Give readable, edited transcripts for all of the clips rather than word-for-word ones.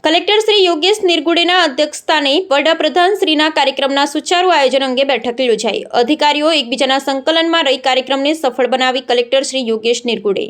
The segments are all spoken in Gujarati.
કલેક્ટર શ્રી યોગેશ નિરગુડેના અધ્યક્ષસ્થાને વડાપ્રધાન શ્રીના કાર્યક્રમના સુચારુ આયોજન અંગે બેઠક યોજાઈ। અધિકારીઓ એકબીજાના સંકલનમાં રહી કાર્યક્રમને સફળ બનાવી કલેક્ટર શ્રી યોગેશ નિરગુડે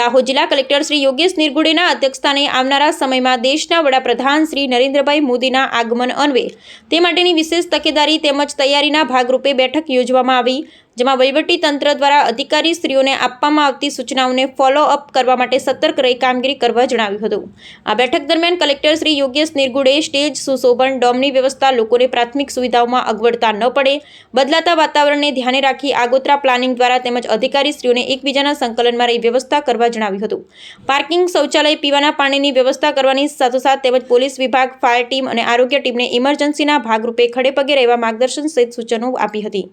દાહોદ જિલ્લા કલેક્ટર શ્રી યોગેશ નિરગુડેના અધ્યક્ષસ્થાને આવનારા સમયમાં દેશના વડાપ્રધાન શ્રી નરેન્દ્રભાઈ મોદીના આગમન અન્વયે તે માટેની વિશેષ તકેદારી તેમજ તૈયારીના ભાગરૂપે બેઠક યોજવામાં આવી, જેમાં વહીવટી તંત્ર દ્વારા અધિકારી શ્રીઓને આપવામાં આવતી સૂચનાઓને ફોલો અપ કરવા માટે સતર્ક રહી કામગીરી કરવા જણાવ્યું હતું। આ બેઠક દરમિયાન કલેક્ટર શ્રી યોગેશ નિરગુડે સ્ટેજ સુશોભન ડોમની વ્યવસ્થા લોકોને પ્રાથમિક સુવિધાઓમાં અગવડતા ન પડે, બદલાતા વાતાવરણને ધ્યાને રાખી આગોતરા પ્લાનિંગ દ્વારા તેમજ અધિકારી શ્રીઓને એકબીજાના સંકલનમાં રહી વ્યવસ્થા કરવા જણાવ્યું હતું। પાર્કિંગ, શૌચાલય, પીવાના પાણીની વ્યવસ્થા કરવાની સાથોસાથ તેમજ પોલીસ વિભાગ, ફાયર ટીમ અને આરોગ્ય ટીમને ઇમરજન્સીના ભાગરૂપે ખડેપગે રહેવા માર્ગદર્શન સહિત સૂચનો આપી હતી।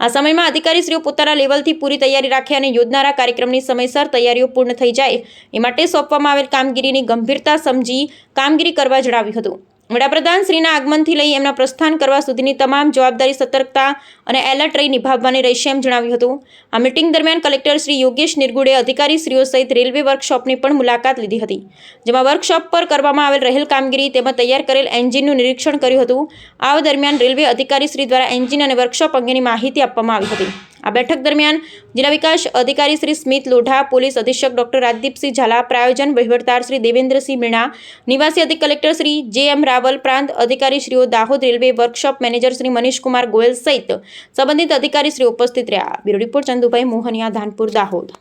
આ સમયમાં અધિકારીશ્રીઓ પોતાના લેવલથી પૂરી તૈયારી રાખે અને યોજનારા કાર્યક્રમની સમયસર તૈયારીઓ પૂર્ણ થઈ જાય એ માટે સોંપવામાં આવેલ કામગીરીની ગંભીરતા સમજી કામગીરી કરવા જણાવ્યું હતું। વડાપ્રધાન શ્રીના આગમનથી લઈ એમના પ્રસ્થાન કરવા સુધીની તમામ જવાબદારી સતર્કતા અને એલર્ટ રહી નિભાવવાની રહેશે એમ જણાવ્યું હતું। આ મીટિંગ દરમિયાન કલેક્ટર શ્રી યોગેશ નિરગુડે અધિકારીશ્રીઓ સહિત રેલવે વર્કશોપની પણ મુલાકાત લીધી હતી, જેમાં વર્કશોપ પર કરવામાં આવેલ રહેલ કામગીરી તેમજ તૈયાર કરેલ એન્જિનનું નિરીક્ષણ કર્યું હતું। આ દરમિયાન રેલવે અધિકારીશ્રી દ્વારા એન્જિન અને વર્કશોપ અંગેની માહિતી આપવામાં આવી હતી। આ બેઠક દરમિયાન જિલ્લા વિકાસ અધિકારી શ્રી સ્મિત લોઢા, પોલીસ અધિક્ષક ડોક્ટર રાજદીપસિંહ ઝાલા, પ્રાયોજન વહીવટદાર શ્રી દેવેન્દ્રસિંહ મીણા, નિવાસી અધિક કલેક્ટર શ્રી જે.એમ. રાવલ, પ્રાંત અધિકારીશ્રીઓ, Dahod railway workshop manager Shri Manishkumar Goyal સહિત સંબંધિત અધિકારીશ્રીઓ ઉપસ્થિત રહ્યા। Bureau report Chandubhai Mohaniya, Dhanpur, Dahod.